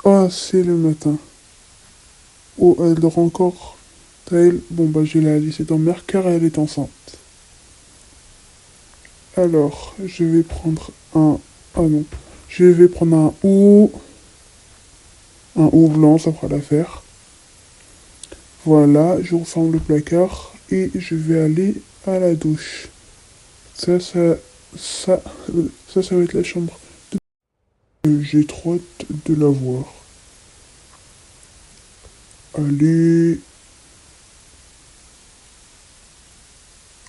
Ah, c'est le matin. Oh, elle dort encore. Taël, bon bah je vais la laisser dormir car elle est enceinte. Alors, je vais prendre un... Ah non. Je vais prendre un ou blanc, ça fera l'affaire. Voilà, je referme le placard et je vais aller à la douche. Ça, ça, ça, ça va être la chambre. J'ai trop hâte de la voir. Allez.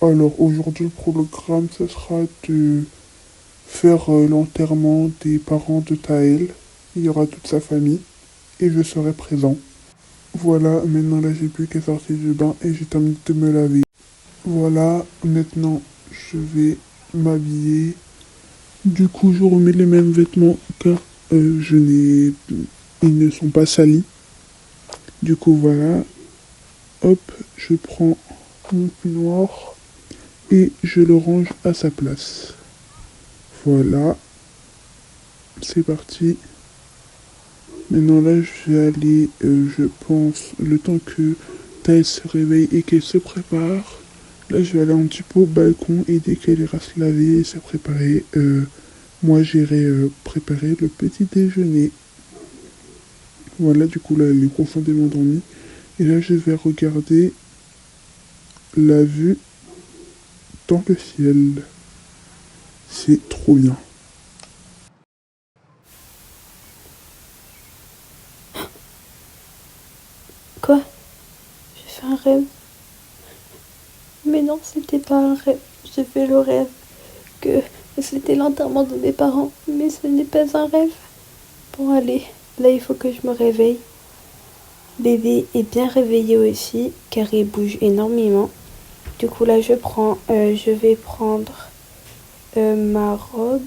Alors, aujourd'hui, le programme, ça sera de faire l'enterrement des parents de Taël. Il y aura toute sa famille et je serai présent. Voilà, maintenant là, j'ai plus qu'à sortir du bain et j'ai terminé de me laver. Voilà, maintenant, je vais m'habiller. Du coup, je remets les mêmes vêtements car je n'ai... ils ne sont pas salis. Du coup, voilà. Hop, je prends mon peignoir et je le range à sa place. Voilà, c'est parti. Maintenant là, je vais aller, je pense, le temps que Thaïs se réveille et qu'elle se prépare. Là, je vais aller un petit peu au balcon et dès qu'elle ira se laver et se préparer, moi j'irai préparer le petit déjeuner. Voilà, du coup là, elle est profondément endormie. Et là, je vais regarder la vue dans le ciel. C'est trop bien. Quoi? J'ai fait un rêve. Mais non, c'était pas un rêve. J'ai fait le rêve que c'était l'enterrement de mes parents. Mais ce n'est pas un rêve. Bon, allez, là il faut que je me réveille. Bébé est bien réveillé aussi, car il bouge énormément. Du coup, là, je vais prendre ma robe.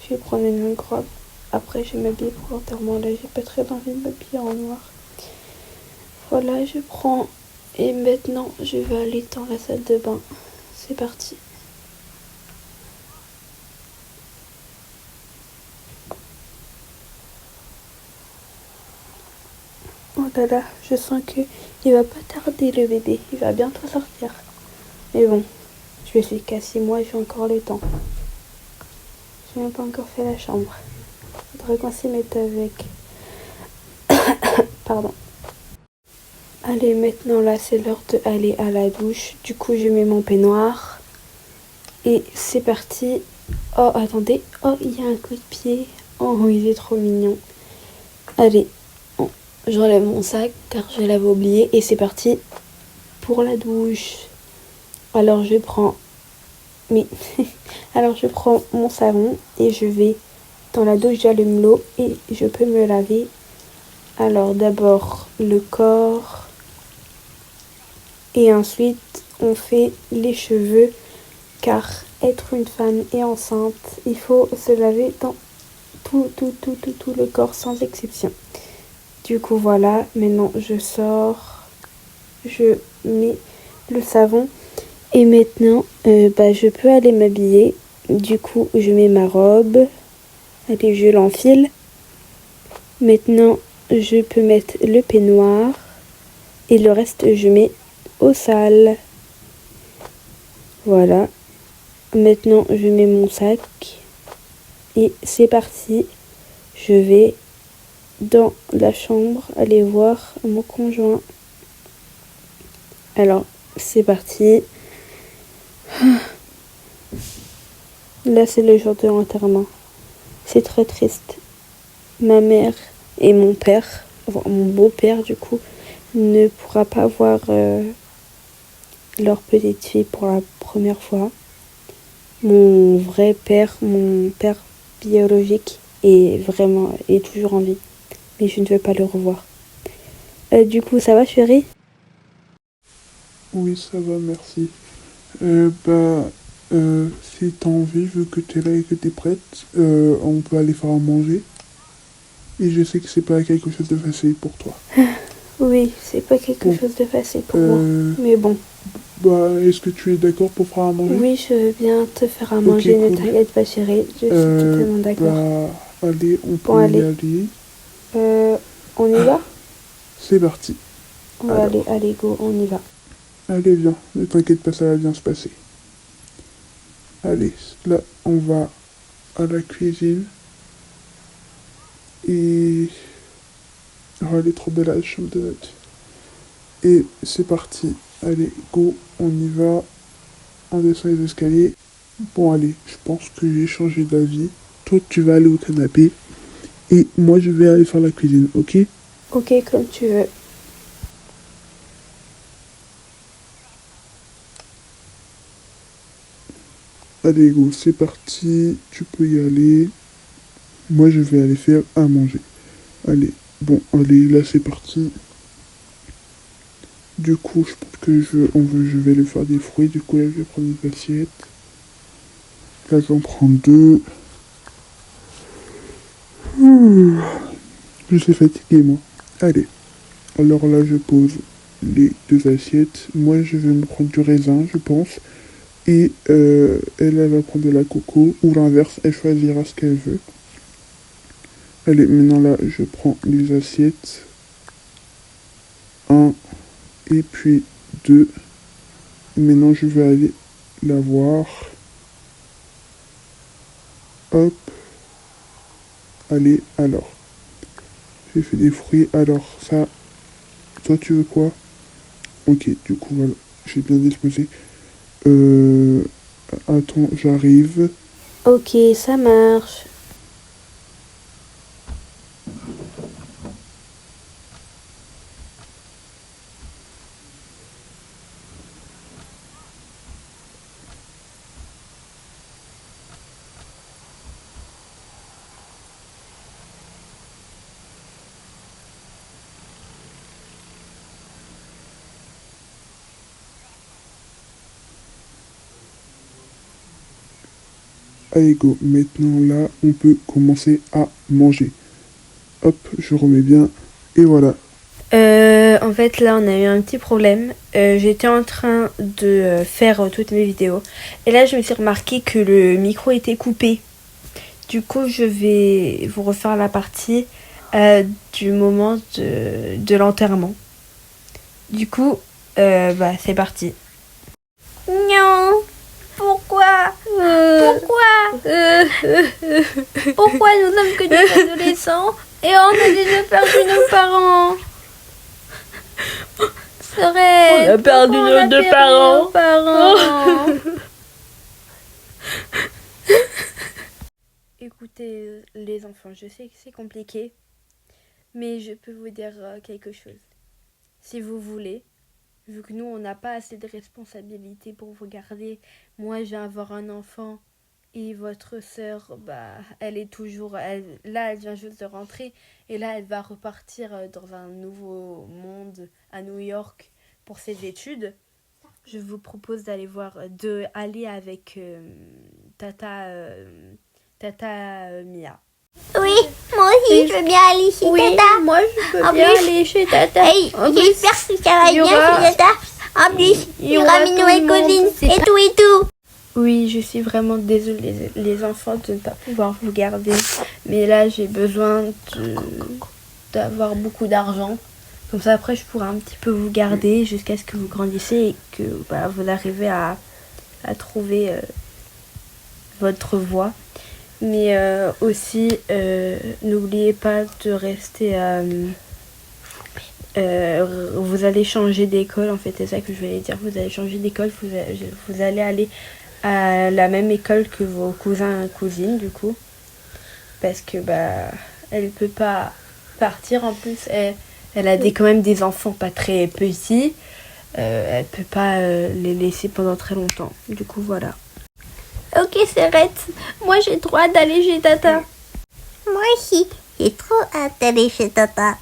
Je vais prendre une longue robe. Après, je vais m'habiller pour l'enterrement. Là, j'ai pas très envie de m'habiller en noir. Voilà, je prends. Et maintenant, je vais aller dans la salle de bain. C'est parti. Oh là là, je sens que il va pas tarder le bébé. Il va bientôt sortir. Mais bon, je suis qu'à 6 mois, j'ai encore le temps. J'ai même pas encore fait la chambre. Faudrait qu'on s'y mette avec. Pardon. Allez, maintenant là, c'est l'heure d'aller à la douche. Du coup, je mets mon peignoir. Et c'est parti. Oh, attendez. Oh, il y a un coup de pied. Oh, il est trop mignon. Allez, oh, j'enlève mon sac car je l'avais oublié. Et c'est parti pour la douche. Alors, je prends... Mais... Alors, je prends mon savon et je vais dans la douche, j'allume l'eau et je peux me laver. Alors, d'abord le corps. Et ensuite, on fait les cheveux, car être une femme et enceinte, il faut se laver dans tout le corps sans exception. Du coup, voilà, maintenant je sors, je mets le savon et maintenant, je peux aller m'habiller. Du coup, je mets ma robe, allez, je l'enfile. Maintenant, je peux mettre le peignoir et le reste, je mets au sale. Voilà. Maintenant, je mets mon sac et c'est parti. Je vais dans la chambre aller voir mon conjoint. Alors, c'est parti. Là, c'est le jour de l'enterrement. C'est très triste. Ma mère et mon père, enfin, mon beau-père du coup, ne pourra pas voir leur petite fille pour la première fois. Mon vrai père, mon père biologique, est toujours en vie. Mais je ne veux pas le revoir. Du coup, ça va, chérie? Oui, ça va, merci. Si t'as envie, vu que t'es là et que t'es prête, on peut aller faire à manger. Et je sais que c'est pas quelque chose de facile pour toi. Oui, c'est pas quelque Bon, chose de facile pour moi. Mais bon. est-ce que tu es d'accord pour faire à manger? Oui, je veux bien te faire à Ok, manger, ne cool. t'inquiète pas, chérie. Je suis totalement d'accord. Bah, Allez, on peut Bon, y allez. aller. On y va? C'est parti. On va aller, allez, go, on y va. Allez, viens. Ne t'inquiète pas, ça va bien se passer. Allez, là, on va à la cuisine. Et... Oh, elle est trop belle, la chambre de notes. Et c'est parti. Allez, go, on y va. On descend les escaliers. Bon, allez, je pense que j'ai changé d'avis. Toi, tu vas aller au canapé. Et moi, je vais aller faire la cuisine, ok? Ok, comme tu veux. Allez, go, c'est parti. Tu peux y aller. Moi, je vais aller faire à manger. Allez, bon, allez, là, c'est parti. Du coup, je pense que je vais lui faire des fruits. Du coup, là, je vais prendre une assiette. Là, j'en prends deux. Je suis fatigué, moi. Allez. Alors là, je pose les deux assiettes. Moi, je vais me prendre du raisin, je pense. Et elle va prendre de la coco. Ou l'inverse, elle choisira ce qu'elle veut. Allez, maintenant là, je prends les assiettes. Un. Et puis deux. Maintenant, je vais aller la voir. Hop. Allez, alors. J'ai fait des fruits. Alors, ça... Toi, tu veux quoi? Ok, du coup, voilà. J'ai bien disposé. Attends, j'arrive. Ok, ça marche. Allez, go. Maintenant, là, on peut commencer à manger. Hop, je remets bien. Et voilà. En fait, là, on a eu un petit problème. J'étais en train de faire toutes mes vidéos. Et là, je me suis remarqué que le micro était coupé. Du coup, je vais vous refaire la partie du moment de l'enterrement. Du coup, c'est parti. Non. Pourquoi Pourquoi nous sommes que des adolescents et on a déjà perdu nos parents? On a perdu nos deux parents. Écoutez, les enfants, je sais que c'est compliqué, mais je peux vous dire quelque chose. Si vous voulez, vu que nous, on n'a pas assez de responsabilités pour vous garder, moi, je viens avoir un enfant et votre sœur, elle est toujours... elle vient juste de rentrer et là, elle va repartir dans un nouveau monde à New York pour ses études. Je vous propose d'aller aller avec Tata Mia. Oui, moi aussi, je veux bien aller chez Tata. Moi je peux En bien plus- aller chez Tata. Hey, j'espère que ça va il y bien aura- chez Tata. En plus, il y aura mes tout le nouvelles monde, cousines c'est et tout et tout. Oui, je suis vraiment désolée les enfants de ne pas pouvoir vous garder. Mais là j'ai besoin d'avoir beaucoup d'argent. Comme ça après je pourrai un petit peu vous garder jusqu'à ce que vous grandissiez et que vous arrivez à trouver votre voie. Mais aussi, n'oubliez pas de rester... vous allez changer d'école, en fait, c'est ça que je voulais dire. Vous allez changer d'école, vous allez aller à la même école que vos cousins et cousines, du coup. Parce que, elle peut pas partir, en plus. Elle a quand même des enfants pas très petits. Elle peut pas les laisser pendant très longtemps. Du coup, voilà. Ok, Serette. Moi, j'ai trop hâte d'aller chez Tata. Moi aussi, j'ai trop hâte d'aller chez Tata.